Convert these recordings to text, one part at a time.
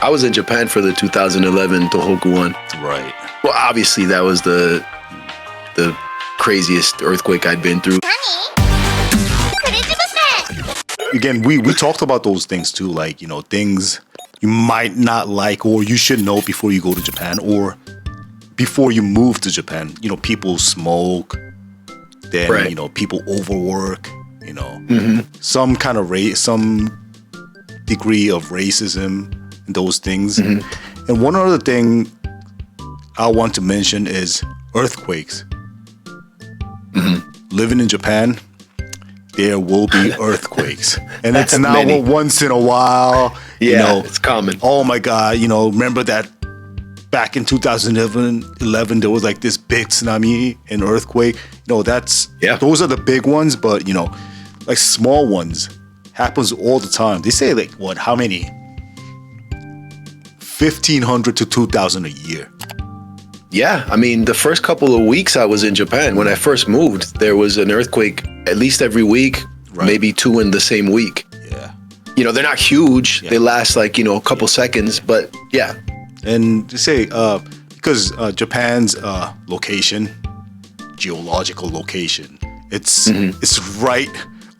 I was in Japan for the 2011 Tohoku one. Right. Well, obviously that was the craziest earthquake I'd been through. Again, we talked about those things too, like, things you might not like or you should know before you go to Japan or before you move to Japan. People smoke, then, right. People overwork, some kind of some degree of racism and those things. Mm-hmm. And one other thing I want to mention is earthquakes. Mm-hmm. Living in Japan, there will be earthquakes, and it's not once in a while. Yeah, it's common. Oh my God, remember that back in 2011, there was like this big tsunami and earthquake. Those are the big ones, but like small ones happens all the time. They say like how many? 1,500 to 2,000 a year. Yeah, I mean, the first couple of weeks I was in Japan, when I first moved, there was an earthquake at least every week, right. Maybe 2 in the same week. Yeah. They're not huge. Yeah. They last like, a couple seconds, but yeah. And to say, because Japan's geological location, it's right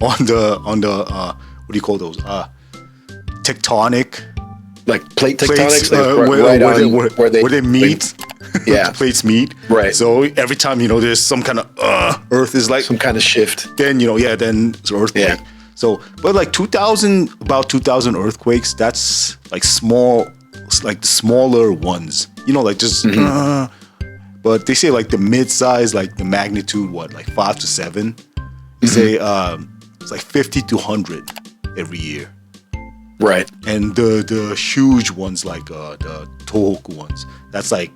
on the what do you call those? Tectonic. Like plate tectonics, where they meet. Yeah, plates meet. Right. So every time there's some kind of Earth is like some kind of shift. Then then it's an earthquake. Yeah. So, but like about 2,000 earthquakes. That's like small, like the smaller ones. Like just. But they say like the mid-size, like the magnitude, like 5 to 7. They say it's like 50 to 100 every year. Right. And the huge ones, like the Tohoku ones, that's like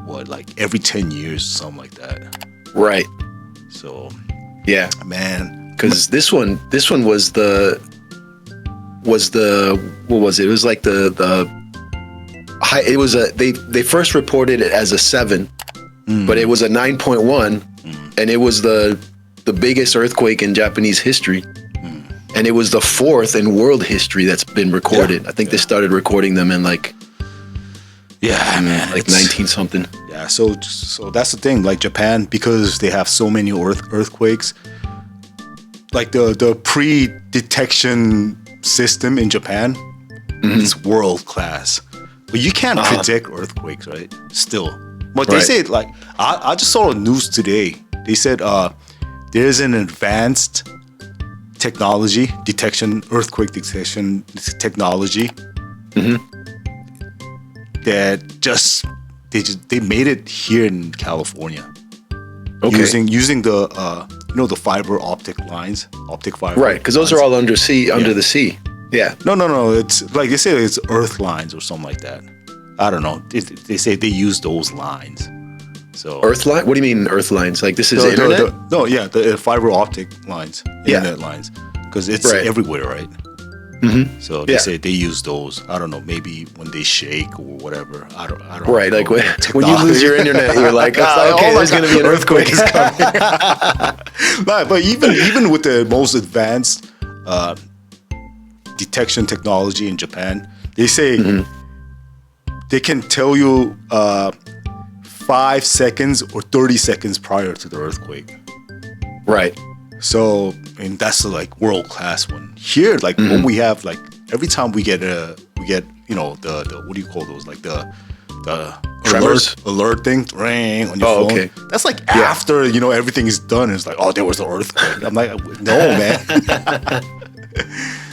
like every 10 years, something like that. Right. So yeah, man, because this one was the what was it? It was like the high. It was they first reported it as a 7, but it was a 9.1, and it was the biggest earthquake in Japanese history. And it was the 4th in world history that's been recorded. Yeah. I think they started recording them in like 19 something. Yeah, so that's the thing. Like Japan, because they have so many earthquakes, like the pre-detection system in Japan is world class. But you can't predict earthquakes, right? Still, but they say like I just saw the news today. They said there's an advanced earthquake detection technology that they made it here in California. Okay. Using the the fiber optic fiber. Right, because those are all under the sea. Yeah. No. It's like they say it's earth lines or something like that. I don't know. They say they use those lines. So earth line? What do you mean earth lines? Like this is internet? The fiber optic lines, internet lines, because it's everywhere, right? Mm-hmm. So they say they use those. I don't know, maybe when they shake or whatever. I don't. Right, like when you lose your internet, you're like, okay, there's going to be an earthquake coming. But even with the most advanced detection technology in Japan, they say they can tell you 5 seconds or 30 seconds prior to the earthquake. Right. So, and that's the like world class one. Here, like what we have, like every time we get the what do you call those? Like the alert thing, ring on your phone. Okay. That's like after everything is done. It's like, there was an earthquake. I'm like, no, man.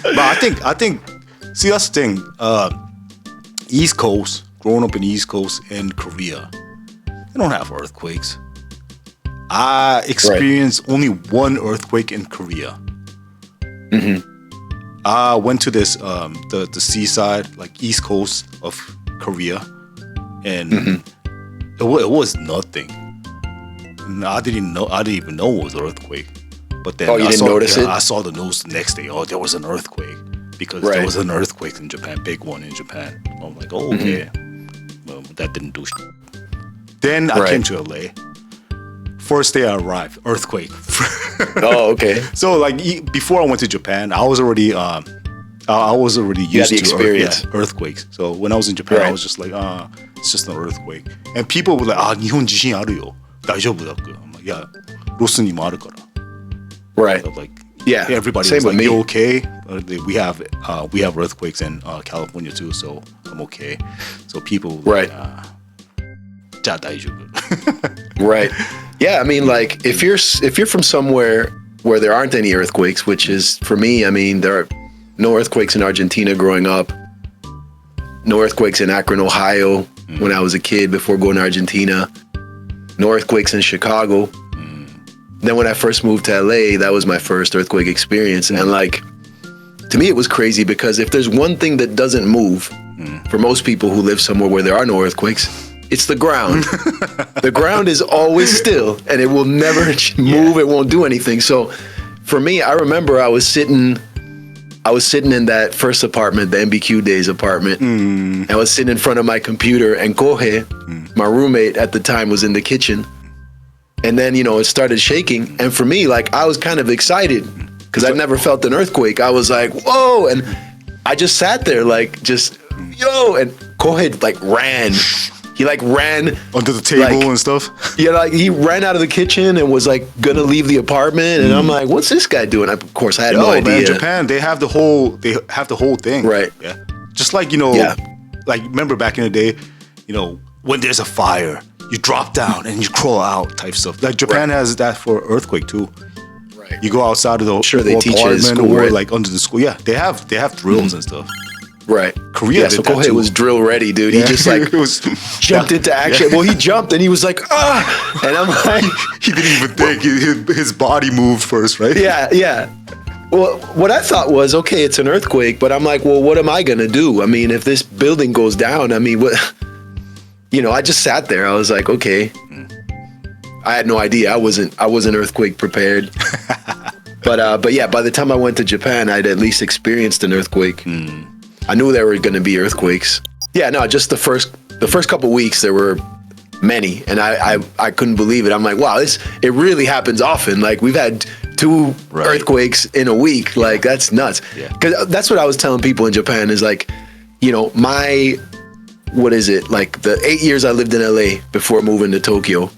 But I think. See, that's the thing. East Coast, growing up in East Coast and Korea, they don't have earthquakes. I experienced only one earthquake in Korea. I went to this the seaside, like East Coast of Korea, and it was nothing. And I didn't even know it was an earthquake. But then you didn't notice it? I saw the news the next day. There was an earthquake because there was an earthquake in Japan, big one in Japan. I'm like, okay, well, that didn't do shit. Then I came to LA. First day I arrived, earthquake. Oh, okay. So like before I went to Japan, I was already I I was already You had used the to experience. earthquakes. So when I was in Japan, I Right. was just like, it's just an earthquake. And people were like, 일본 지진이 알아요. 大丈夫だっけ? I'm like, yeah, 로스님 알을 거라. Right. So like, Yeah. everybody Same was with like, me. you okay? We have earthquakes in California too, so I'm okay. So people were Right. like, じゃあ大丈夫. Right. Yeah. I mean, like if you're from somewhere where there aren't any earthquakes, which is for me, I mean, there are no earthquakes in Argentina growing up, no earthquakes in Akron, Ohio when I was a kid before going to Argentina, no earthquakes in Chicago. Then when I first moved to LA, that was my first earthquake experience. And like, to me, it was crazy because if there's one thing that doesn't move for most people who live somewhere where there are no earthquakes, it's the ground. The ground is always still and it will never move. It won't do anything. So for me, I remember I was sitting in that first apartment, the MBQ Days apartment. I was sitting in front of my computer and Kohe, my roommate at the time, was in the kitchen. And then, it started shaking. And for me, like, I was kind of excited because I'd never felt an earthquake. I was like, whoa. And I just sat there like, yo. And Kohe like ran. He like ran Under the table and stuff. Yeah, like he ran out of the kitchen and was like gonna leave the apartment. And I'm like, what's this guy doing? Of course, I had no idea. Man, Japan, they have the whole thing. Right. Yeah. Just like, Yeah. like remember back in the day, when there's a fire, you drop down and you crawl out type stuff. Like Japan has that for earthquake too. Right. You go outside of the Sure, they teach it at apartment school, or right? like under the school. Yeah, they have drills and stuff. Right. Korea Yeah, did so that Kohei too. was drill ready, dude. He just like It was jumped into action. Well, he jumped and he was like, ah. And I'm like, he didn't even think. His body moved first, right? yeah. Well, what I thought was, okay, it's an earthquake, but I'm like, well, what am I gonna do? I mean, if this building goes down, I mean, what? I just sat there. I was like, okay. I had no idea. I wasn't earthquake prepared. But yeah, by the time I went to Japan, I'd at least experienced an earthquake. I knew there were going to be earthquakes. Yeah, no, just the first couple weeks there were many, and I couldn't believe it. I'm like, wow, it really happens often. Like we've had 2 earthquakes in a week. Like that's nuts. Because that's what I was telling people in Japan is like, what is it? Like the 8 years I lived in LA before moving to Tokyo,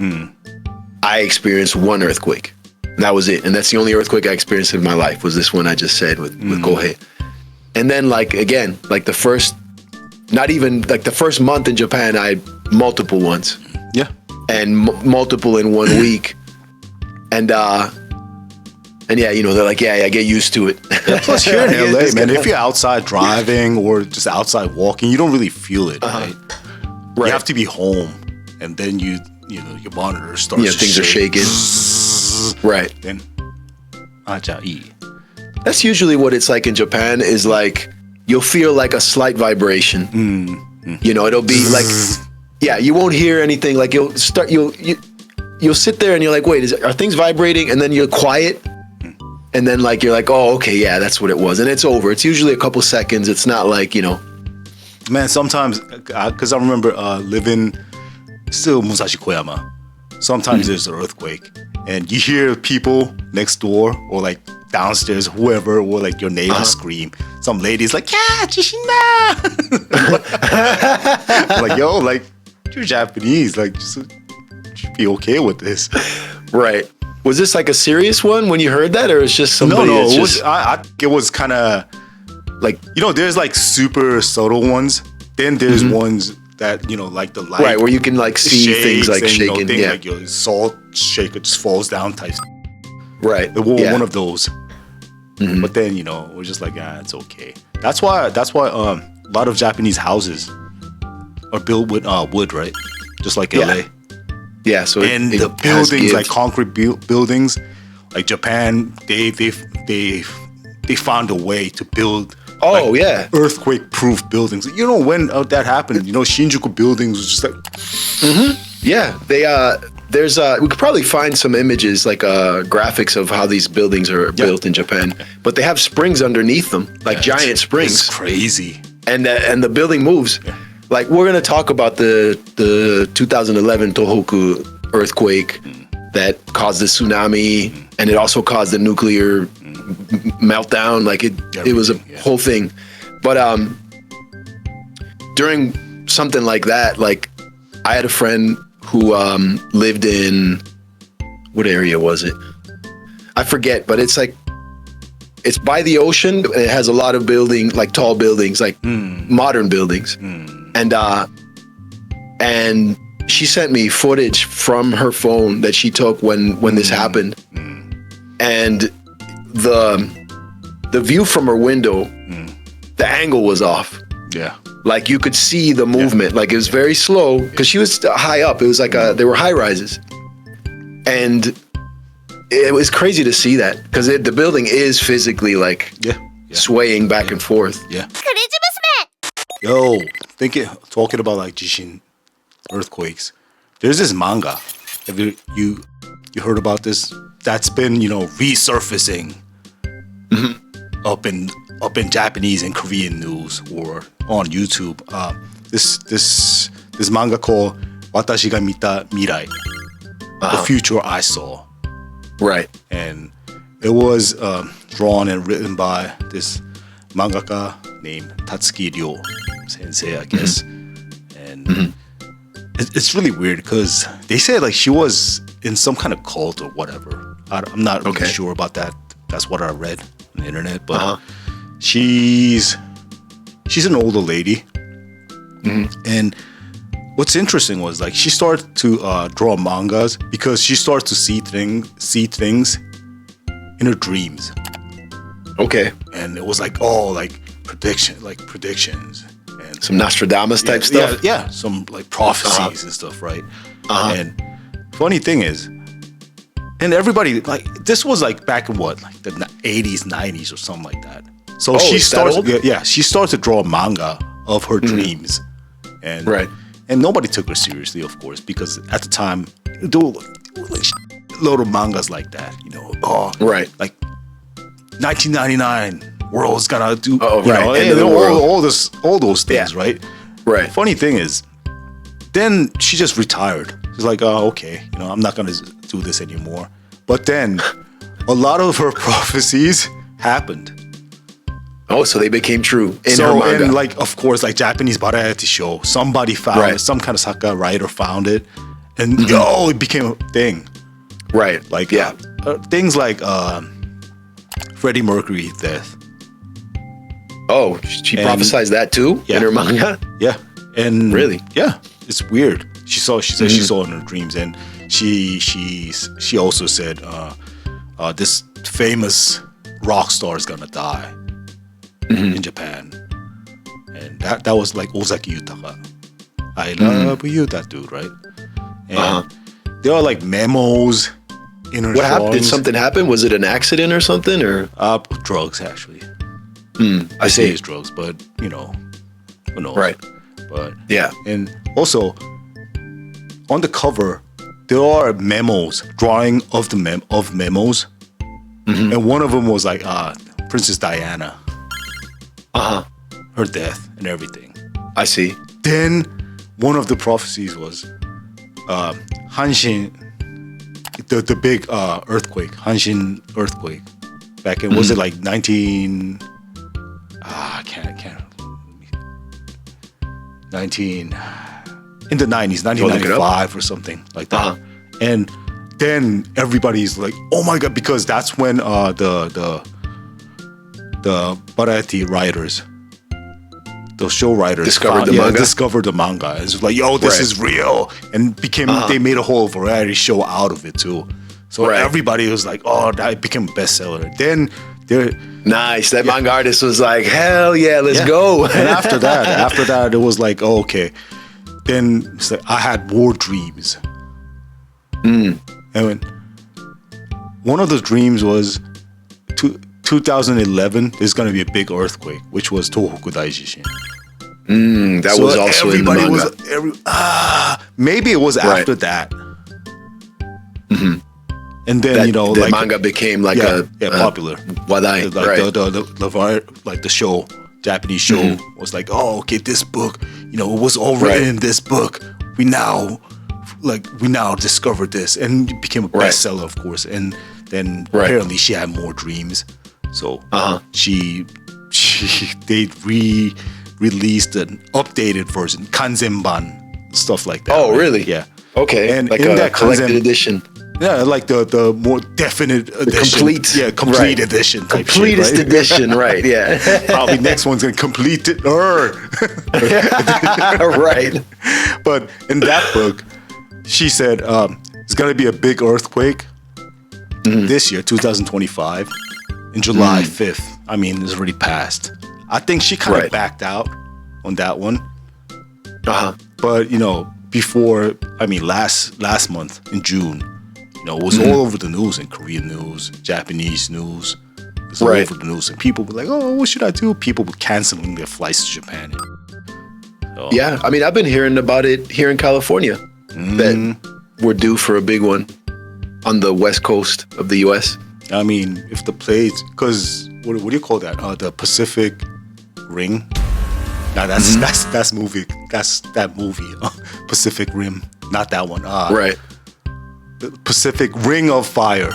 I experienced 1 earthquake. And that was it. And that's the only earthquake I experienced in my life was this one I just said with Kohei. And then like, again, like the first month in Japan, I had multiple ones. Yeah. And multiple in 1 week. And yeah, they're like, yeah, get used to it. Plus here in LA, man, if you're outside driving or just outside walking, you don't really feel it, right? Right. You have to be home, and then your monitor starts. Things are shaking. Right. Then, じゃあいい. That's usually what it's like in Japan is like, you'll feel like a slight vibration. It'll be like, yeah, you won't hear anything. Like you'll sit there and you're like, wait, are things vibrating? And then you're quiet. And then like, you're like, oh, okay, yeah, that's what it was. And it's over. It's usually a couple seconds. It's not like, Man, sometimes, because I remember living still Musashi Koyama. Sometimes there's an earthquake and you hear people next door or like downstairs, whoever, or like your neighbor scream. Some lady's like, yeah, Jishina. Like, yo, like, you're Japanese. Like, just should be okay with this. Right. Was this like a serious one when you heard that, or it's just somebody? No, that's it was. I think it was kind of like, there's like super subtle ones. Then there's ones that like the light, right, where you can like see things like shaking. Thing, yeah, like your salt shaker just falls down type. Right. One of those. But then we're just like, it's okay. That's why a lot of Japanese houses are built with wood, right? Just like LA. Yeah, so and the buildings, like concrete buildings, like Japan, they found a way to build. Oh, yeah, earthquake-proof buildings. When that happened, Shinjuku buildings was just like. Yeah, there's we could probably find some images like graphics of how these buildings are built in Japan, but they have springs underneath them, like giant springs. It's crazy. And the building moves. Yeah. Like we're gonna talk about the 2011 Tohoku earthquake that caused the tsunami, and it also caused the nuclear meltdown. Like it was a whole thing. But during something like that, like I had a friend who lived in, what area was it? I forget, but it's like, it's by the ocean. It has a lot of buildings, like tall buildings, like modern buildings. And she sent me footage from her phone that she took when this happened. And the view from her window, the angle was off. Yeah. Like you could see the movement. Like it was very slow because she was high up. It was like there were high rises. And it was crazy to see that because the building is physically like swaying back and forth. Yeah. Yo, talking about like Jishin earthquakes. There's this manga. Have you heard about this? That's been, resurfacing up in Japanese and Korean news or on YouTube. This manga called Watashi ga mita mirai, the future I saw. Right. And it was drawn and written by this mangaka named Tatsuki Ryo Sensei, I guess. And it's really weird because they say like she was in some kind of cult or whatever. I'm not really sure about that. That's what I read on the internet. But she's an older lady. And what's interesting was like she started to draw mangas because she started to see things in her dreams. Okay. And it was like predictions and some Nostradamus type stuff. Yeah, some like prophecies and stuff, right? And funny thing is, and everybody like this was like back in what, like the 80s, 90s or something like that. So she started, she started to draw manga of her dreams, and nobody took her seriously, of course, because at the time there were like load of mangas like that, like 1999 world's gonna do, all those things, right? Right. Funny thing is, then she just retired. She's like, okay, I'm not gonna do this anymore. But then a lot of her prophecies happened. Oh, so they became true in her manga. And like, of course, like Japanese variety show, somebody found it, some kind of Saka writer found it, and it became a thing. Right. Like, things like Freddie Mercury's death. Oh, she prophesied that too in her manga? Yeah. And really? Yeah. It's weird. She said she saw it in her dreams, and she also said this famous rock star is gonna die in Japan. And that was like Ozaki Yutaka. I love you, that dude, right? And there are like memos in her What happened? Did something happen? Was it an accident or something? Or drugs, actually. I see. It's drugs, but who knows? Right. But and also on the cover there are memos, drawing of the memos, and one of them was like Princess Diana, her death and everything. I see. Then one of the prophecies was Hanshin, the big earthquake, Hanshin earthquake, back in was it like 19? I can't. 19 in the 90s, 1995 or something like that. And then everybody's like, oh my god, because that's when the variety writers, the show writers discovered the manga. It's like, yo, this is real, and they made a whole variety show out of it too. So everybody was like, oh, that became a bestseller. Then nice. That manga artist was like, hell yeah, let's go. And after that, it was like, oh, okay. Then it's like, I had more dreams. And one of the dreams was 2011, there's going to be a big earthquake, which was Tohoku Daijishin. That was also in the manga. Maybe it was after that. And then the manga became like a popular. Wadai, the show, Japanese show was like, oh, okay, this book, it was all written in this book. We now discovered this, and it became a bestseller, of course. And then apparently she had more dreams. So they released an updated version, Kanzenban, stuff like that. Oh, right? really? Yeah. Okay. And like in a that collected Kanzen, edition. yeah, like the more definite edition. Complete. Yeah, complete Right. edition. Type Completest shit, right? edition, right? Yeah. Probably next one's gonna complete it. Right. But in that book, she said it's gonna be a big earthquake this year, 2025, in July 5th. I mean, it's already passed. I think she kind of backed out on that one. But before, I mean, last month in June, it was all over the news, in Korean news, Japanese news. It was all over the news, and people were like, "Oh, what should I do?" People were canceling their flights to Japan. So, yeah, I mean, I've been hearing about it here in California that we're due for a big one on the west coast of the U.S. I mean, if the planes, because what do you call that? The Pacific Ring. No, that's movie. That's that movie, Pacific Rim. Not that one. Right. The Pacific Ring of Fire.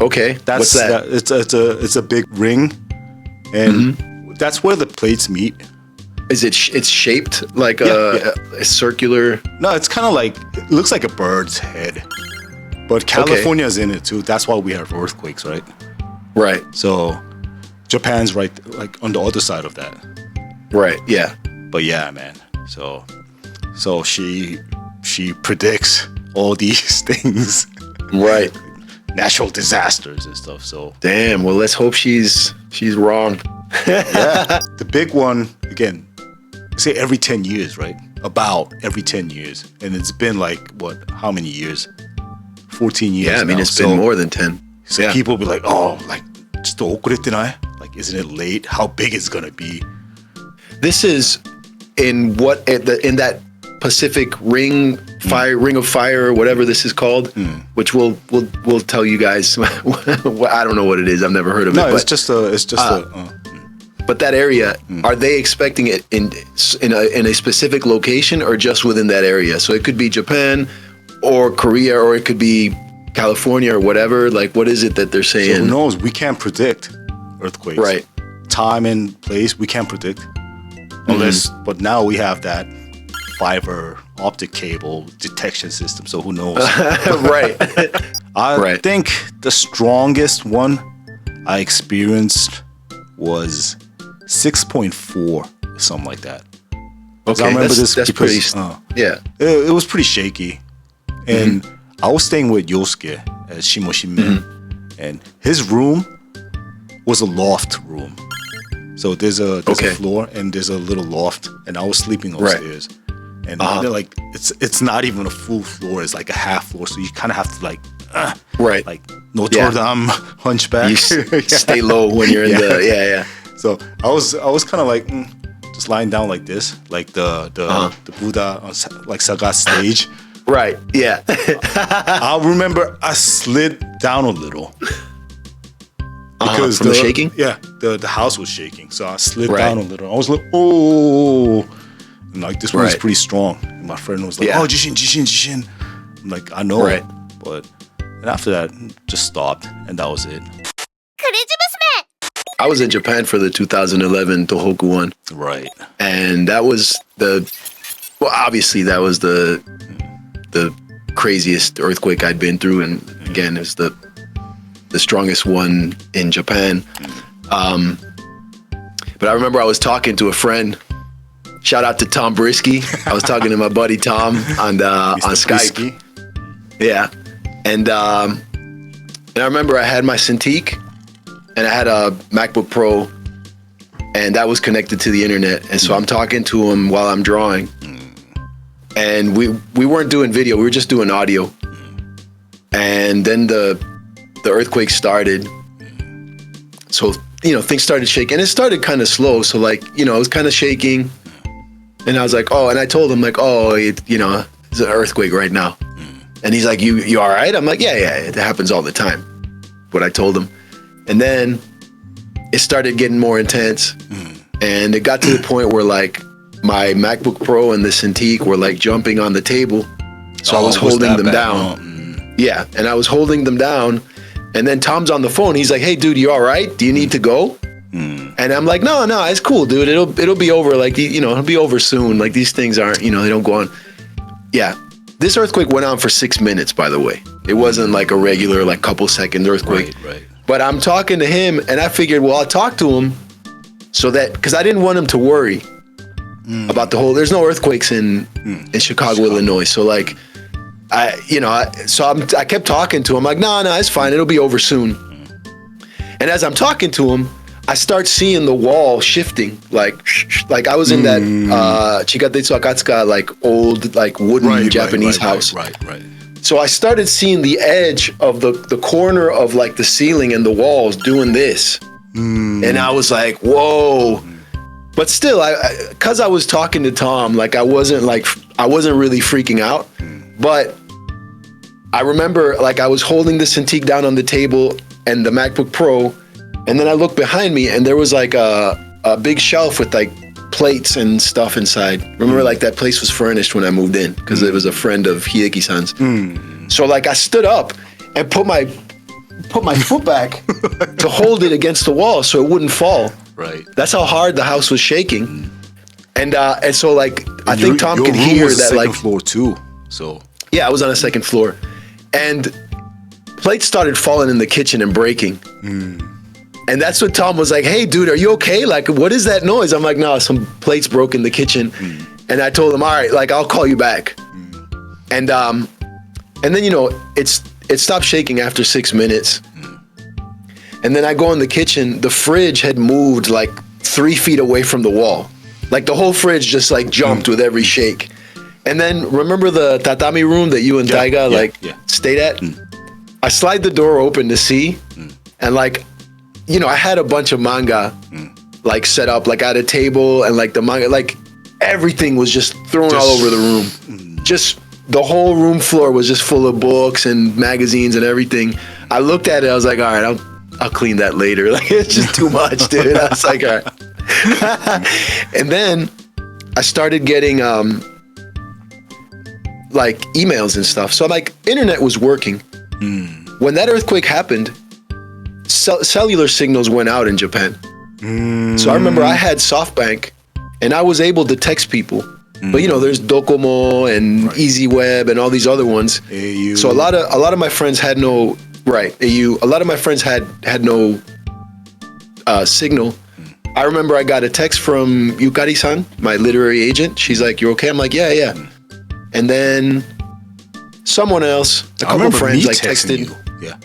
Okay. What's that? It's a big ring, and that's where the plates meet. Is it? It's shaped like a circular. No, it's kind of like, it looks like a bird's head, but California's in it too. That's why we have earthquakes, right? Right. So Japan's right, like on the other side of that. Right. Yeah. But yeah, man. So she predicts all these things. Right. Natural disasters and stuff. So damn. Well, let's hope she's wrong. Yeah. The big one, again, say every 10 years, right? About every 10 years. And it's been like, what, how many years? 14 years. Yeah, I mean, now. it's been more than 10. So people be like, oh, like, just like, isn't it late? How big is it gonna be? This is in that Pacific Ring of Fire, or whatever this is called, which we'll tell you guys. I don't know what it is. I've never heard of it. No, but, but that area, are they expecting it in a specific location or just within that area? So it could be Japan or Korea, or it could be California or whatever. Like, what is it that they're saying? So who knows? We can't predict earthquakes. Right. Time and place, we can't predict. Unless, but now we have that fiber optic cable detection system. So who knows? Right. I think the strongest one I experienced was 6.4, something like that. Okay, I remember that's this because it was pretty shaky, and I was staying with Yosuke at Shimoshime, and his room was a loft room. So there's a floor and there's a little loft, and I was sleeping upstairs. And they're like, it's not even a full floor; it's like a half floor. So you kind of have to like Notre Dame hunchback. You stay low when you're in the So I was kind of like just lying down like this, like the Buddha on like Sagat stage. Right. Yeah. I remember I slid down a little. Because from the shaking? Yeah, the house was shaking. So I slid down a little. I was like, oh. And like, this one was pretty strong. And my friend was like, oh, jishin. I'm like, I know. Right. But, and after that, just stopped. And that was it. I was in Japan for the 2011 Tohoku one. Right. And that was obviously that was the craziest earthquake I'd been through. And again, it's the strongest one in Japan. But I remember I was talking to a friend. Shout out to Tom Brisky. I was talking to my buddy Tom on Skype. Brisky. Yeah. And I remember I had my Cintiq and I had a MacBook Pro, and that was connected to the internet. And so I'm talking to him while I'm drawing. And we weren't doing video, we were just doing audio. And then the earthquake started. So, things started shaking. And it started kind of slow. So it was kind of shaking. And I was like, oh, and I told him like, oh, it's an earthquake right now. And he's like, you all right? I'm like, yeah, it happens all the time. What I told him. And then it started getting more intense. And it got to the point where like my MacBook Pro and the Cintiq were like jumping on the table. So I was holding them down. Yeah. And I was holding them down. And then Tom's on the phone. He's like, hey, dude, you all right? Do you need to go? And I'm like, no, it's cool, dude. It'll be over. Like, it'll be over soon. Like, these things aren't, they don't go on. Yeah. This earthquake went on for 6 minutes, by the way. It wasn't like a regular, like, couple second earthquake. Right. But I'm talking to him, and I figured, well, I'll talk to him so that, because I didn't want him to worry about the whole, there's no earthquakes in Chicago, Illinois. So, like, I kept talking to him, like, no, it's fine. It'll be over soon. And as I'm talking to him, I start seeing the wall shifting, like I was in that Chikatetsu Akatsuka, like old, like wooden Japanese house. Right. So I started seeing the edge of the corner of like the ceiling and the walls doing this, and I was like, whoa. But still, because I was talking to Tom, like I wasn't really freaking out. But I remember like I was holding the Cintiq down on the table and the MacBook Pro. And then I looked behind me and there was like a big shelf with like plates and stuff inside. Remember, like that place was furnished when I moved in because it was a friend of Hideki-san's. So like I stood up and put my foot back to hold it against the wall so it wouldn't fall. Right. That's how hard the house was shaking. And so like I think Tom could hear that like second floor too. So yeah, I was on a second floor, and plates started falling in the kitchen and breaking. And that's what Tom was like, hey, dude, are you okay? Like, what is that noise? I'm like, no, some plates broke in the kitchen. And I told him, all right, like, I'll call you back. And then, it stopped shaking after 6 minutes. And then I go in the kitchen. The fridge had moved like 3 feet away from the wall. Like the whole fridge just like jumped with every shake. And then remember the tatami room that you and Taiga stayed at? I slide the door open to see, and like, I had a bunch of manga like set up, like at a table, and like the manga, like everything was just thrown all over the room. Just the whole room floor was just full of books and magazines and everything. I looked at it, I was like, all right, I'll clean that later. Like it's just too much, dude. I was like, all right. And then I started getting like emails and stuff. So like internet was working. When that earthquake happened, cellular signals went out in Japan. So I remember I had SoftBank and I was able to text people. But there's Docomo and EasyWeb and all these other ones. AU. So a lot of my friends had no AU. A lot of my friends had no signal. I remember I got a text from Yukari-san, my literary agent. She's like, "You're okay?" I'm like, "Yeah." And then someone else, a couple of friends, like texted. You. Yeah.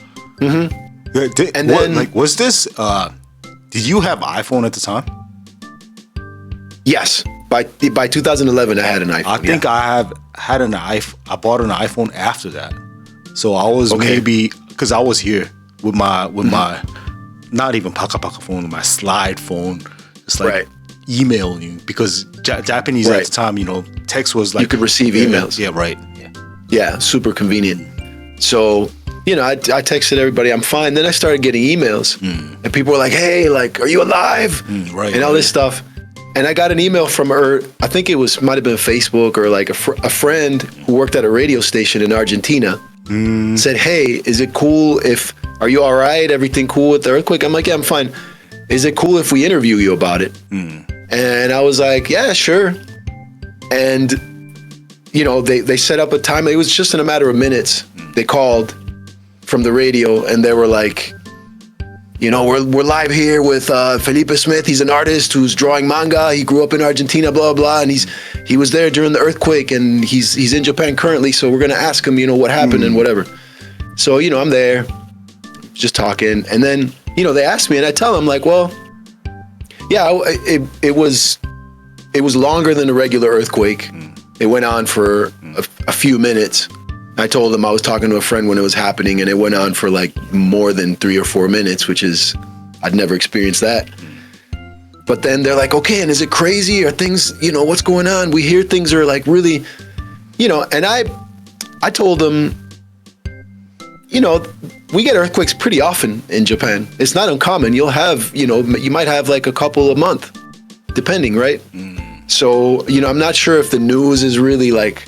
And then, was this? Did you have iPhone at the time? Yes. By 2011, I had an iPhone. I think I had an iPhone. I bought an iPhone after that. So I was maybe because I was here with my not even Paka phone, with my slide phone, just like emailing you because Japanese at the time, text was like you could receive emails. Yeah, right. Yeah, super convenient. So I texted everybody, I'm fine. Then I started getting emails, and people were like, "Hey, like, are you alive?" And all this stuff. And I got an email from her. I think it might have been Facebook or like a friend who worked at a radio station in Argentina. Said, "Hey, is it cool are you all right? Everything cool with the earthquake?" I'm like, "Yeah, I'm fine. Is it cool if we interview you about it?" And I was like, "Yeah, sure." And they set up a time. It was just in a matter of minutes. They called from the radio and they were like, we're live here with Felipe Smith. He's an artist who's drawing manga. He grew up in Argentina, blah, blah, and he was there during the earthquake and he's in Japan currently. So we're going to ask him, what happened and whatever. So, I'm there just talking. And then, they asked me and I tell them like, well, yeah, it was longer than a regular earthquake. It went on for a few minutes. I told them I was talking to a friend when it was happening and it went on for like more than 3 or 4 minutes, which is, I'd never experienced that. But then they're like, okay, and is it crazy? Are things, what's going on? We hear things are like really, and I told them, we get earthquakes pretty often in Japan. It's not uncommon. You'll have, you might have like a couple a month, depending, right? So, I'm not sure if the news is really like,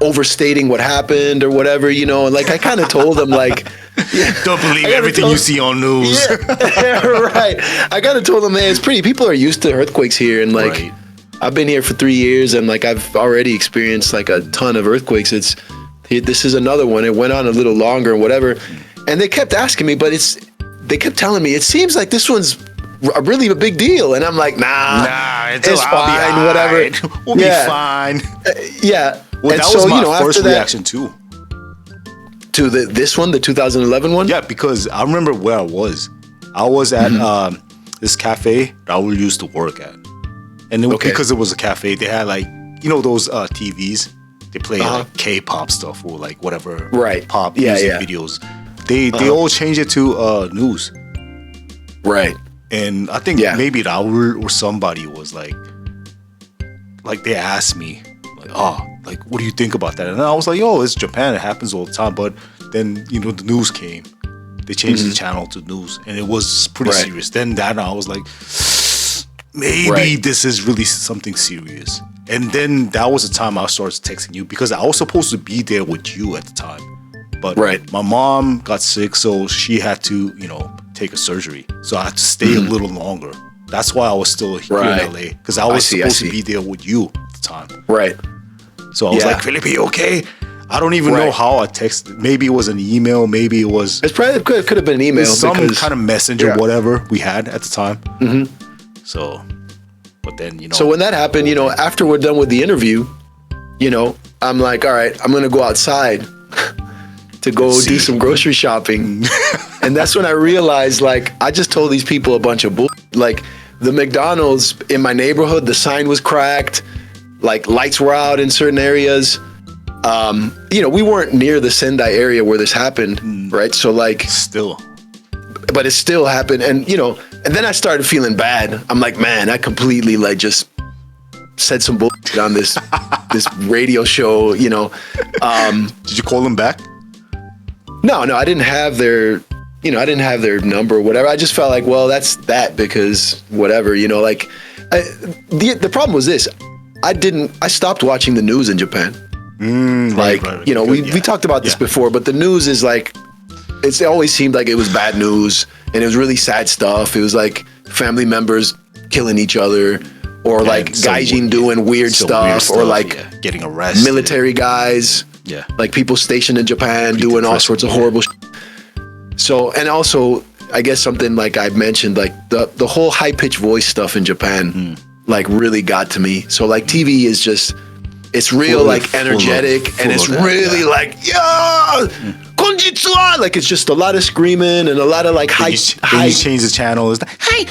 overstating what happened or whatever, you know. And like I kind of told them like, don't believe everything you see on news. Yeah, right. I kind of told them, man, it's pretty. People are used to earthquakes here, and like I've been here for 3 years, and like I've already experienced like a ton of earthquakes. This is another one. It went on a little longer and whatever, and they kept asking me, but they kept telling me it seems like this one's really a big deal, and I'm like, nah, it's fine, whatever. We'll be fine. Yeah. Well, and that so, was my you know, first reaction too. To this one, the 2011 one? Yeah, because I remember where I was. I was at this cafe that I used to work at. And because it was a cafe, they had like, you know, those TVs. They play like K-pop stuff or like whatever pop music videos. They all changed it to news. Right. And I think maybe Raul or somebody was like they asked me, like, what do you think about that? And I was like, yo, it's Japan. It happens all the time. But then, you know, the news came. They changed the channel to news. And it was pretty serious. Then I was like, maybe this is really something serious. And then that was the time I started texting you because I was supposed to be there with you at the time. But my mom got sick, so she had to, you know, take a surgery. So I had to stay a little longer. That's why I was still here in LA. Because I was supposed to be there with you at the time. Right. So I was like, Felipe, okay? I don't even know how I texted. Maybe it was an email. Maybe it was... It probably could have been an email. Some kind of messenger, whatever we had at the time. So, but then, you know... So when that happened, you know, after we're done with the interview, you know, I'm like, all right, I'm going to go outside to go do some grocery shopping. And that's when I realized, like, I just told these people a bunch of bull. Like, the McDonald's in my neighborhood, the sign was cracked. Like lights were out in certain areas. You know, we weren't near the Sendai area where this happened, right? So like, but it still happened, and you know, and then I started feeling bad. I'm like, man, I completely like just said some bullshit on this radio show. You know, did you call them back? No, I didn't have their. You know, I didn't have their number or whatever. I just felt like, well, that's that because whatever. You know, like the problem was this. I stopped watching the news in Japan. You know, we talked about this before, but the news is like, it always seemed like it was bad news and it was really sad stuff. It was like family members killing each other or like gaijin doing weird stuff or like getting arrested. Military guys. Yeah. Like people stationed in Japan doing all sorts of horrible shit. So, and also, I guess something like I mentioned, like the whole high-pitched voice stuff in Japan, like really got to me. So like TV is just, it's real like energetic and it's really like, konnichiwa! Like it's just a lot of screaming and a lot of like high. You change the channel. It's like, hey.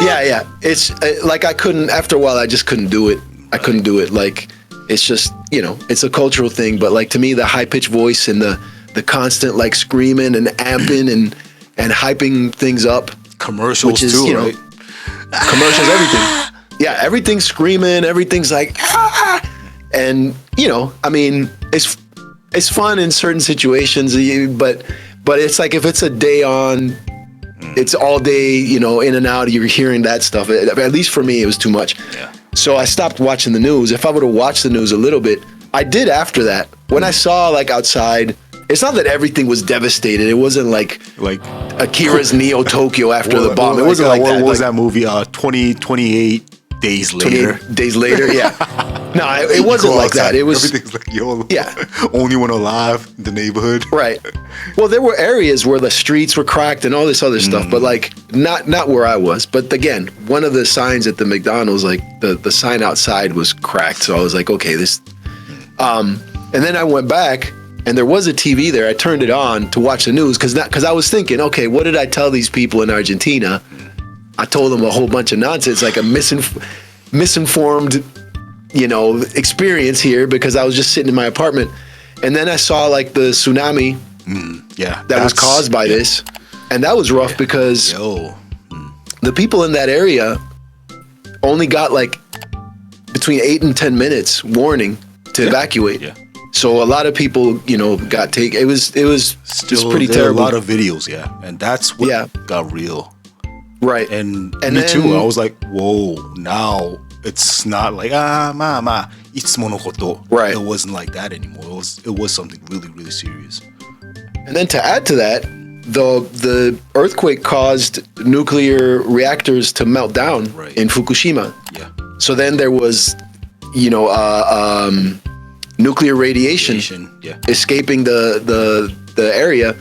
Yeah. It's like I couldn't, after a while, I just couldn't do it. I couldn't do it. Like, it's just, you know, it's a cultural thing. But like to me, the high-pitched voice and the constant like screaming and amping and hyping things up. Commercials which is, too, you know, right? Commercials, everything. Yeah, everything's screaming, everything's like, and you know, I mean, it's fun in certain situations, but it's like if it's a day on, it's all day, you know, in and out. You're hearing that stuff. At least for me, it was too much. Yeah. So I stopped watching the news. If I would have watched the news a little bit, I did after that. When I saw like outside. It's not that everything was devastated. It wasn't like Akira's Neo Tokyo after the bomb. It wasn't like that. What was that movie? 28 Days Later. 28 Days Later, yeah. No, it wasn't like that. It was everything's like only one alive in the neighborhood. Right. Well, there were areas where the streets were cracked and all this other stuff, but like not where I was. But again, one of the signs at the McDonald's, like the sign outside was cracked. So I was like, okay, this. And then I went back. And there was a TV there. I turned it on to watch the news because I was thinking, okay, what did I tell these people in Argentina? I told them a whole bunch of nonsense, like a misinformed, you know, experience here because I was just sitting in my apartment. And then I saw like the tsunami that was caused by this. And that was rough because the people in that area only got like between 8 and 10 minutes warning to evacuate. Yeah. So a lot of people, you know, got taken. It was pretty terrible. A lot of videos, and that's what got real, right? And me too. I was like, whoa! Now it's not like itsumo no koto. Right. It wasn't like that anymore. It was something really, really serious. And then to add to that, the earthquake caused nuclear reactors to melt down in Fukushima. Yeah. So then there was, nuclear radiation escaping the area.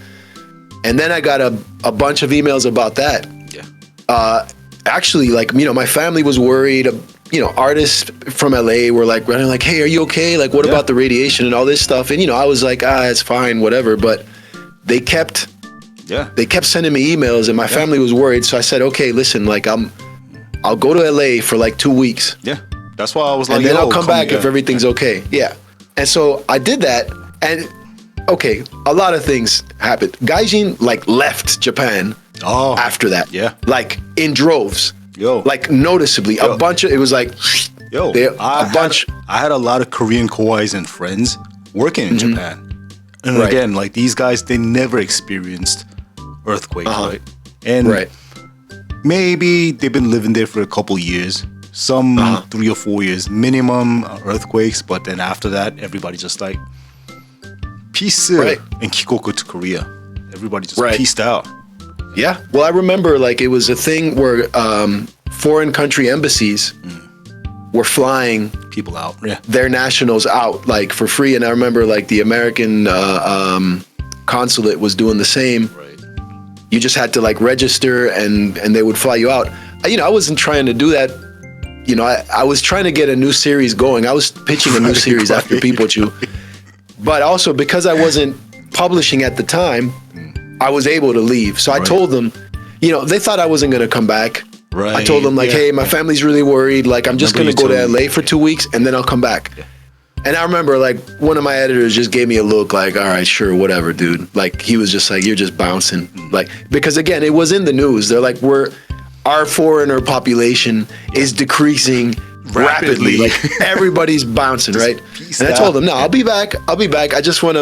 And then I got a bunch of emails about that. Yeah. Actually, like, my family was worried. Artists from LA were like, hey, are you okay? Like, what about the radiation and all this stuff? And, I was like, it's fine, whatever. But they kept sending me emails and my family was worried. So I said, okay, listen, like, I'll go to LA for like 2 weeks. Yeah. That's why I was like, and then I'll come back if everything's okay. Yeah. And so I did that. And okay, a lot of things happened. Gaijin like left Japan after that. Yeah. Like in droves. Like noticeably. A bunch of, it was like, I had a lot of Korean kawais and friends working in Japan. And again, like these guys, they never experienced earthquakes, right? And maybe they've been living there for a couple years. Some 3 or 4 years minimum earthquakes, but then after that, everybody just like peace and kikoku to Korea. Everybody just peaced out. Yeah. Well, I remember like it was a thing where foreign country embassies were flying people out, their nationals out like for free. And I remember like the American consulate was doing the same. Right. You just had to like register and they would fly you out. I wasn't trying to do that. I was trying to get a new series going. I was pitching a new series after Pipochu. But also because I wasn't publishing at the time, I was able to leave. So I told them, they thought I wasn't going to come back. Right. I told them like, hey, my family's really worried. Like, I'm just going to go to LA for 2 weeks and then I'll come back. Yeah. And I remember like one of my editors just gave me a look like, all right, sure, whatever, dude. Like he was just like, you're just bouncing. Like, because again, it was in the news. They're like, our foreigner population is decreasing rapidly. Like everybody's bouncing, right? And I told them, no, I'll be back. I just want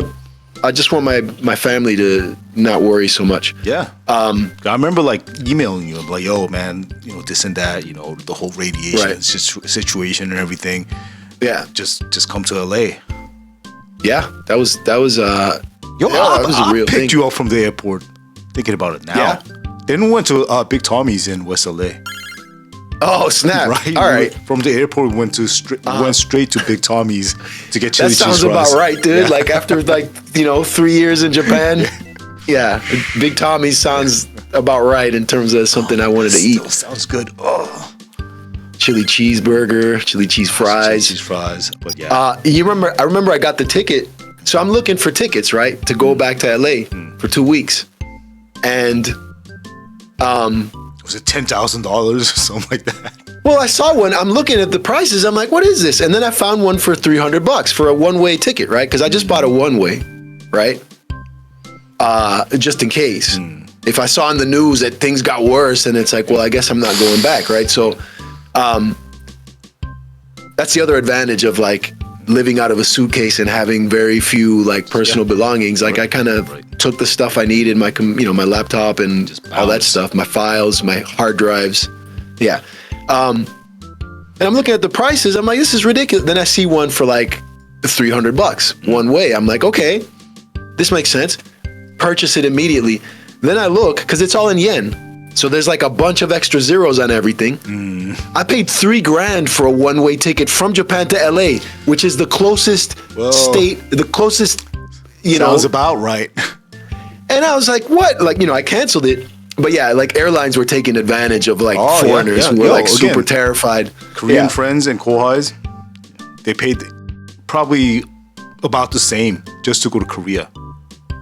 my family to not worry so much. Yeah. I remember like emailing you like, yo, man, this and that, the whole radiation situation and everything. Yeah. Just come to LA. Yeah. That was that was a real thing. I picked you up from the airport. Thinking about it now. Yeah. Then we went to Big Tommy's in West LA. Oh, snap. Right. All right. From the airport, we went straight to Big Tommy's to get chili cheese fries. That sounds about right, dude. Yeah. Like after 3 years in Japan. Yeah. Big Tommy's sounds about right in terms of something I wanted to eat. Sounds good. Oh. Chili cheeseburger, chili cheese fries. Chili cheese fries. But yeah. I remember I got the ticket. So I'm looking for tickets, right? To go back to LA for 2 weeks. And was it $10,000 or something like that? Well, I saw one. I'm looking at the prices. I'm like, what is this? And then I found one for $300 for a one-way ticket, right? Because I just bought a one-way, right? Just in case. If I saw in the news that things got worse, and it's like, well, I guess I'm not going back, right? So that's the other advantage of like living out of a suitcase and having very few like personal belongings. Like I kind of took the stuff I needed, my my laptop and all that stuff, my files, my hard drives. Yeah. And I'm looking at the prices. I'm like, this is ridiculous. Then I see one for like $300 one way. I'm like, okay, this makes sense. Purchase it immediately. Then I look, because it's all in yen. So there's like a bunch of extra zeros on everything. I paid $3,000 for a one-way ticket from Japan to LA, which is the closest state, the closest, Sounds about right. And I was like, what? Like, I canceled it. But yeah, like airlines were taking advantage of like foreigners who were like super terrified. Korean friends and kohais, they paid probably about the same just to go to Korea.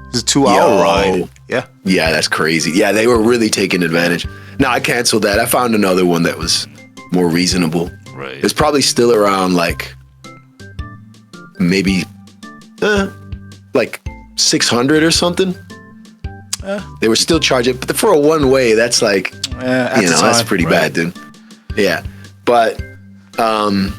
It's a 2-hour ride. Yeah. Yeah, that's crazy. Yeah, they were really taking advantage. No, I canceled that. I found another one that was more reasonable. Right. It's probably still around like maybe like 600 or something. They were still charging, but for a one-way, that's like, that's pretty bad, dude. Yeah. But, and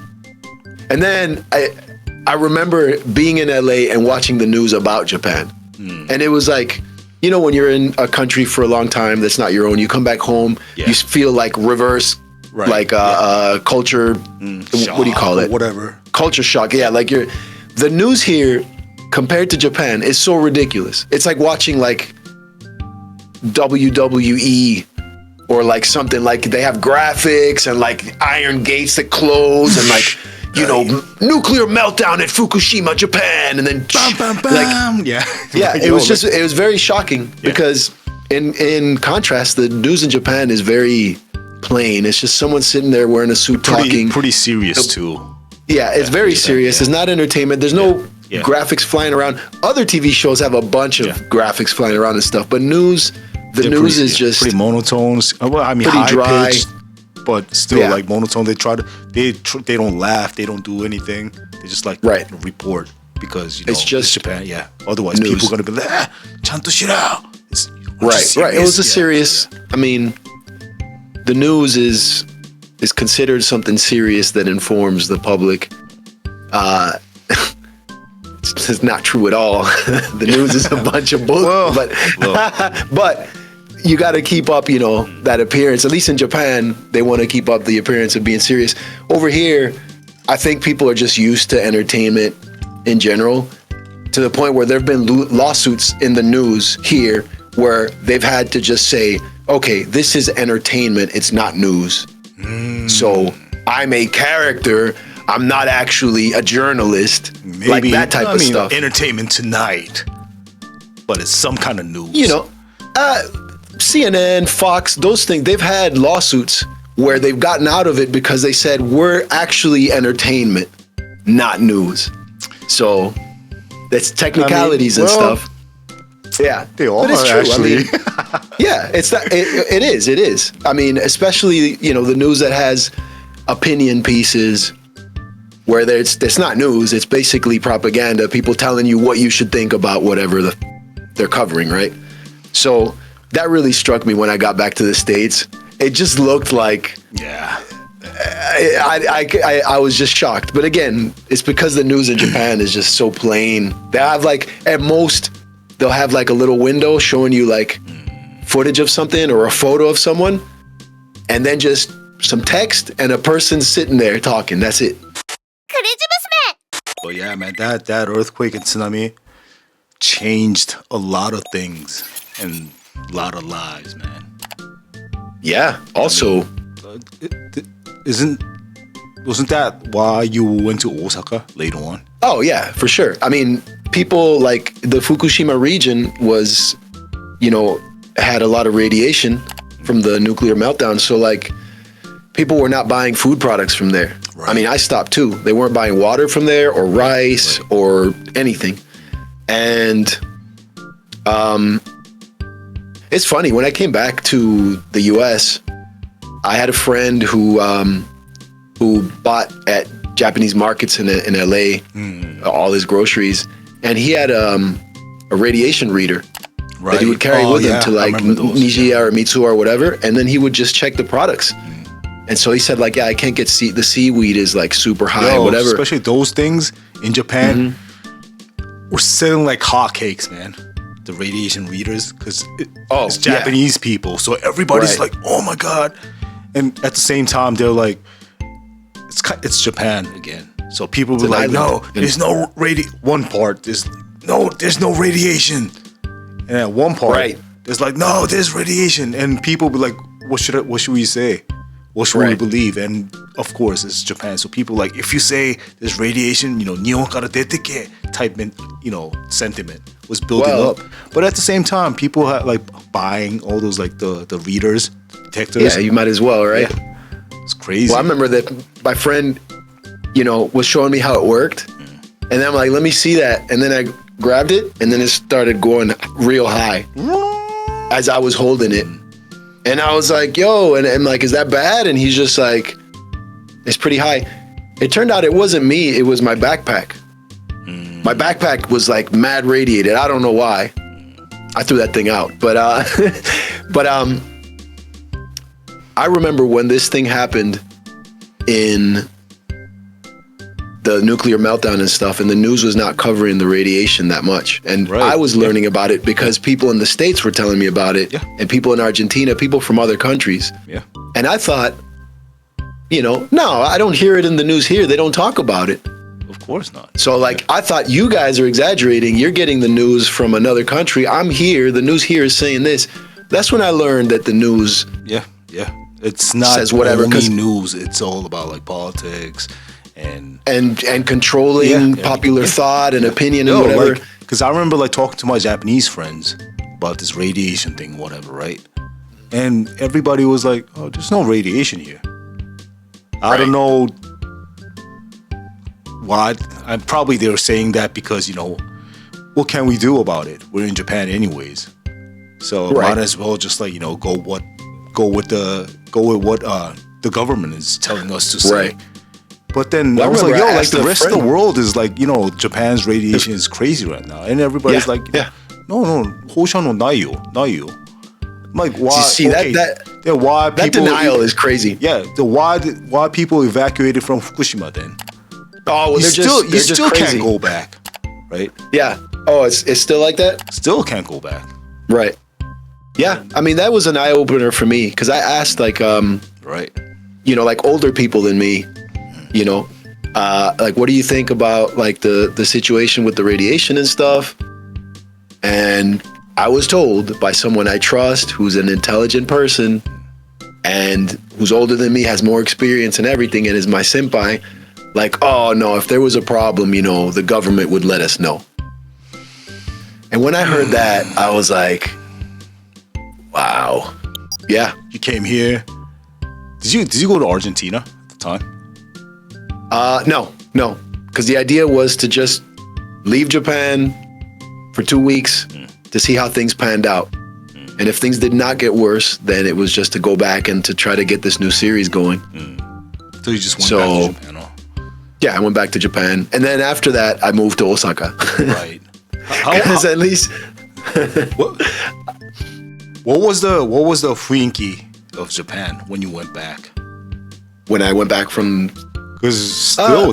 then I remember being in LA and watching the news about Japan. And it was like, when you're in a country for a long time that's not your own, you come back home, you feel like reverse Right. Like culture. What do you call it? Whatever. Culture shock. Yeah, like the news here compared to Japan is so ridiculous. It's like watching like WWE or like something, like they have graphics and like iron gates that close and like, you know, nuclear meltdown at Fukushima, Japan, and then Bam, bam, bam. like, Yeah. it was very shocking because in contrast, the news in Japan is very plain. It's just someone sitting there wearing a suit talking. Pretty serious too. Yeah, it's very serious. It's not entertainment. There's no graphics flying around. Other TV shows have a bunch of graphics flying around and stuff, but the news is just pretty monotone. Well, I mean, pretty dry, pitched, but still like monotone. They they don't laugh. They don't do anything. They just like report because you know it's just Japan. Yeah. Otherwise, news. people are gonna be like, chanto shirao. Right. It was a serious. I mean, the news is considered something serious that informs the public. It's not true at all. The news is a bunch of bull. But you got to keep up, you know, that appearance. At least in Japan, they want to keep up the appearance of being serious. Over here, I think people are just used to entertainment in general, to the point where there have been lawsuits in the news here where they've had to just say, okay, this is entertainment, it's not news. So I'm a character, I'm not actually a journalist. Maybe, like that type of stuff. Entertainment Tonight, but it's some kind of news. You know, CNN, Fox, those things, they've had lawsuits where they've gotten out of it because they said we're actually entertainment, not news. So that's technicalities and stuff. Yeah, they all but it's are true. actually. I mean, yeah, it's that. It is. I mean, especially the news that has opinion pieces where it's not news. It's basically propaganda. People telling you what you should think about whatever they're covering, right? So that really struck me when I got back to the States. It just looked like I was just shocked. But again, it's because the news in Japan is just so plain. They have like at most. They'll have like a little window showing you like footage of something or a photo of someone, and then just some text and a person sitting there talking. That's it. But yeah, man, that earthquake and tsunami changed a lot of things and a lot of lives, man. Yeah. Also, wasn't that why you went to Osaka later on? Oh yeah, for sure. I mean, people like the Fukushima region was, had a lot of radiation from the nuclear meltdown. So like, people were not buying food products from there. Right. I mean, I stopped too. They weren't buying water from there or rice or anything. And it's funny, when I came back to the US, I had a friend who bought at Japanese markets in LA, all his groceries, and he had a radiation reader that he would carry with him to like Nijiya or Mitsuo or whatever, and then he would just check the products. And so he said like, I can't get the seaweed is like super high, whatever. Especially those things in Japan, we're selling like hotcakes, man. The radiation readers, because it's Japanese people, so everybody's like, oh my god. And at the same time, they're like, it's Japan again. So people were like, no, there's no one part, there's no radiation. And at one part, there's like, no, there's radiation. And people be like, what should we say? What should we believe? And of course, it's Japan. So people like, if you say there's radiation, Nihon kara deteke type, sentiment was building up. But at the same time, people had like buying all those like the readers, detectors. Yeah, you might as well, right? Yeah. It's crazy. Well, I remember that my friend, was showing me how it worked. And then I'm like, let me see that. And then I grabbed it, and then it started going real high as I was holding it. And I was like, yo, and I'm like, is that bad? And he's just like, it's pretty high. It turned out it wasn't me, it was my backpack. My backpack was like mad radiated. I don't know why. I threw that thing out. But I remember when this thing happened in the nuclear meltdown and stuff, and the news was not covering the radiation that much. And I was learning about it because people in the States were telling me about it, and people in Argentina, people from other countries. Yeah. And I thought, no, I don't hear it in the news here. They don't talk about it. Of course not. So like, I thought you guys are exaggerating. You're getting the news from another country. I'm here. The news here is saying this. That's when I learned that the news. Yeah. It's not says whatever, only news. It's all about like politics and controlling popular thought and opinion and whatever. Because I remember like talking to my Japanese friends about this radiation thing, whatever, right? And everybody was like, "Oh, there's no radiation here." I don't know why. Probably they were saying that because what can we do about it? We're in Japan anyways, so might as well just like go with what the government is telling us to say. Right. But then I was like, like the rest of the world is like, Japan's radiation is crazy right now, and everybody's like, no, Hosha no nayo. I'm like, why? See, why that people denial is crazy. Yeah, why people evacuated from Fukushima then? Oh, well, you still can't go back, right? Yeah. Oh, it's still like that? Still can't go back. Right. Yeah. I mean, that was an eye opener for me because I asked like like older people than me, like, what do you think about like the situation with the radiation and stuff? And I was told by someone I trust, who's an intelligent person and who's older than me, has more experience and everything, and is my senpai, like, oh no, if there was a problem, the government would let us know. And when I heard that, I was like, wow. Yeah. You came here. Did you go to Argentina at the time? No. Because the idea was to just leave Japan for 2 weeks to see how things panned out. And if things did not get worse, then it was just to go back and to try to get this new series going. So you just went back to Japan, huh? Yeah, I went back to Japan. And then after that, I moved to Osaka. Right. Because at least... What was the雰囲気of Japan when you went back? When I went back from... Because still,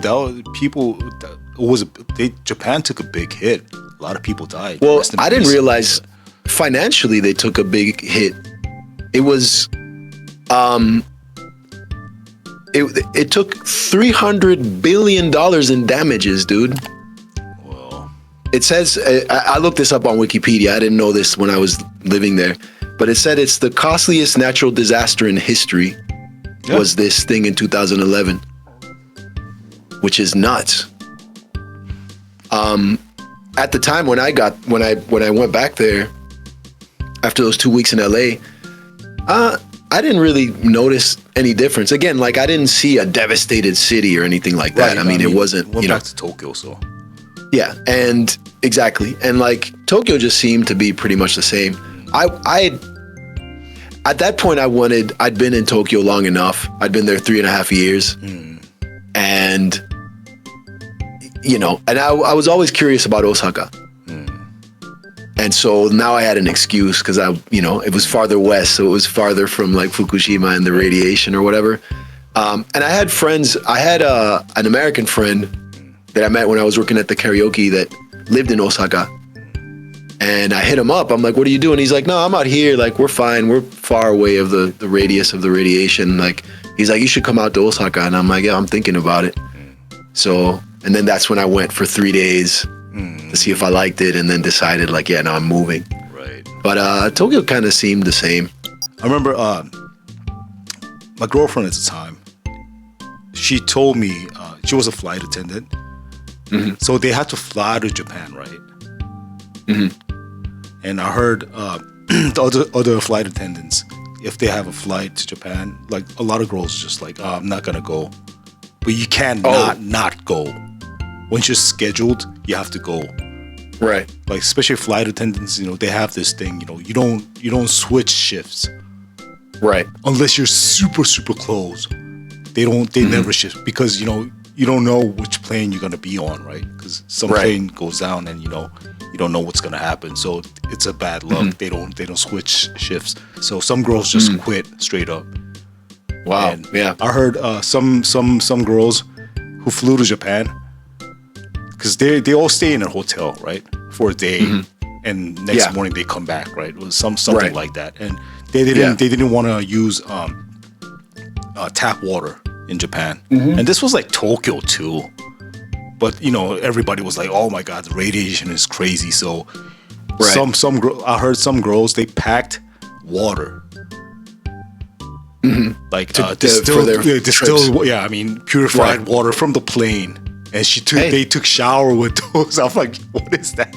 Japan took a big hit. A lot of people died. Well, I didn't realize financially they took a big hit. It was, it took $300 billion in damages, dude. Well, it says, I looked this up on Wikipedia. I didn't know this when I was living there, but it said it's the costliest natural disaster in history. Was this thing in 2011, which is nuts. At the time when I went back there after those 2 weeks in LA, I didn't really notice any difference. Again, like I didn't see a devastated city or anything like that. Right, it wasn't. Went back to Tokyo, so yeah, and exactly, and like Tokyo just seemed to be pretty much the same. I at that point I'd been in Tokyo long enough. I'd been there 3.5 years, and and I was always curious about Osaka. And so now I had an excuse because it was farther west, so it was farther from like Fukushima and the radiation or whatever. And I had friends. I had an American friend that I met when I was working at the karaoke that lived in Osaka. And I hit him up. I'm like, "What are you doing?" He's like, "No, I'm out here. Like, we're fine. We're far away of the radius of the radiation." Like, he's like, "You should come out to Osaka." And I'm like, "Yeah, I'm thinking about it." So, and then that's when I went for 3 days. To see if I liked it, and then decided like, yeah, no, I'm moving. Right. But Tokyo kind of seemed the same. I remember my girlfriend at the time, she told me she was a flight attendant. So they had to fly to Japan, right? And I heard the other flight attendants, if they have a flight to Japan, like a lot of girls just like, oh, I'm not gonna go. But you can't not go. Once you're scheduled, you have to go. Right. Like especially flight attendants, they have this thing, you don't switch shifts. Right. Unless you're super, super close. They never shift because you don't know which plane you're gonna be on, right? Because some plane goes down and you don't know what's gonna happen. So it's a bad luck. They don't switch shifts. So some girls just quit straight up. Wow. And I heard some girls who flew to Japan, because they all stay in a hotel, right, for a day, and next morning they come back, right? It was something like that, and they didn't want to use tap water in Japan. And this was like Tokyo too. But everybody was like, "Oh my god, the radiation is crazy." So I heard some girls, they packed water. Like purified water from the plane. And they took shower with those. I'm like, what is that?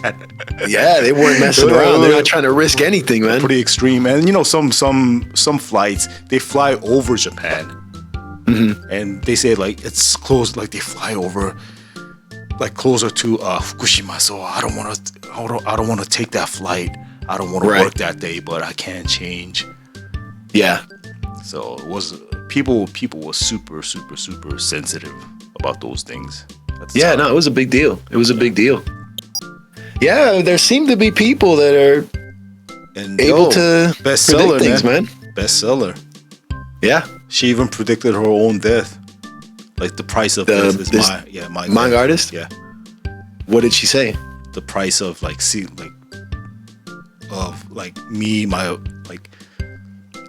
Yeah, they weren't messing around. They're not trying to risk anything, man. Pretty extreme. And some flights, they fly over Japan. And they say like it's close, like they fly over like closer to Fukushima. So I don't want to take that flight. I don't want to work that day, but I can't change. Yeah. So it was people were super, super, super sensitive about those things. Yeah, no, it was a big deal. It was a big deal. Yeah, there seem to be people that are able to predict things, man. Bestseller. Yeah. She even predicted her own death. Like the price of death is my manga artist? Yeah. What did she say? The price of my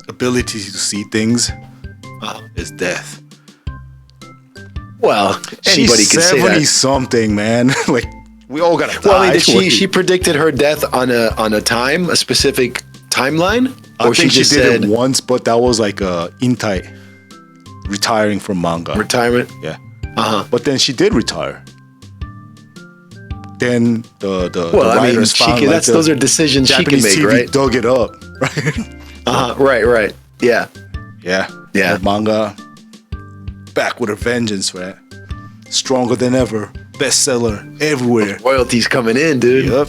ability to see things is death. Well, anybody can say that. She's 70-something, man. Like, we all gotta die. Well, I mean, she predicted her death on a specific timeline? Or I think she did it once, but that was like intai, retiring from manga. Retirement? Yeah. But then she did retire. Then the writers found those are decisions Japanese she can make, TV right? dug it up, right? Right. Yeah. Yeah. Manga back with a vengeance, right? Stronger than ever. Bestseller everywhere. Royalties coming in, dude. Yep.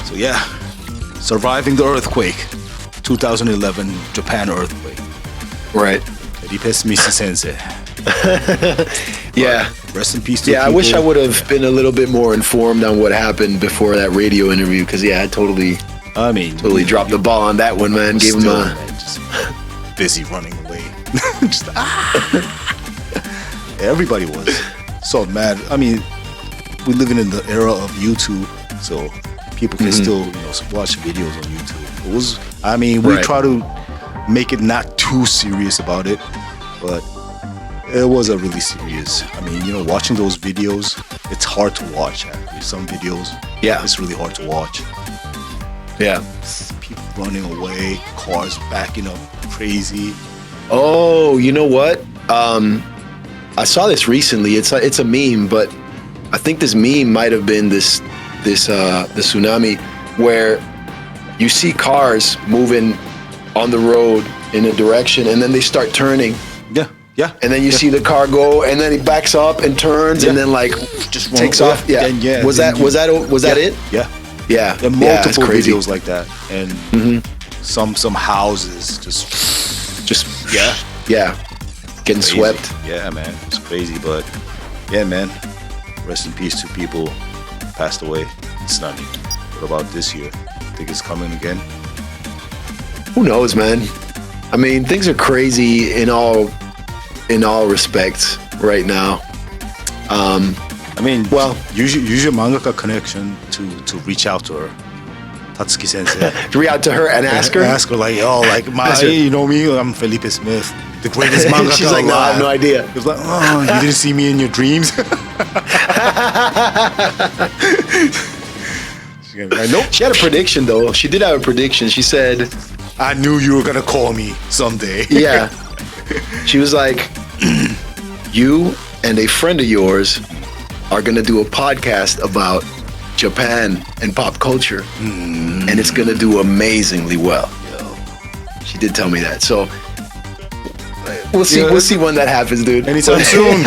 So yeah, surviving the earthquake, 2011 Japan earthquake. Right. Felipe Smith sensei. Yeah. Rest in peace to I wish I would have been a little bit more informed on what happened before that radio interview, because I totally dropped the ball on that one, man. Gave him just busy running away. Everybody was so mad. I mean, we're living in the era of YouTube, so people can still watch videos on YouTube. We try to make it not too serious about it, but it was a really serious. Watching those videos, it's hard to watch. Actually, some videos, it's really hard to watch. Yeah, people running away, cars backing up crazy. Oh, you know what? I saw this recently. It's a meme, but I think this meme might have been the tsunami, where you see cars moving on the road in a direction, and then they start turning. Yeah. And then you see the car go, and then he backs up and turns, and then just takes off. Yeah. Was that it? Yeah. Yeah. There are multiple videos like that, and some houses just getting crazy. Swept. Yeah, man, it's crazy, but yeah, man. Rest in peace to people passed away in Nani. What about this year? Think it's coming again? Who knows, man? I mean, things are crazy in all respects right now. Use your mangaka connection to reach out to her, Tatsuki Sensei. Reach out to her and ask her. Ask her you know me, I'm Felipe Smith, the greatest mangaka. She's like, no, I have no idea. She's like, oh, you didn't see me in your dreams. She's gonna be like, nope. She had a prediction though. She did have a prediction. She said, I knew you were gonna call me someday. Yeah. She was like, you and a friend of yours are gonna do a podcast about Japan and pop culture, and it's gonna do amazingly well. She did tell me that. So we'll see. We'll see when that happens, dude. Anytime soon.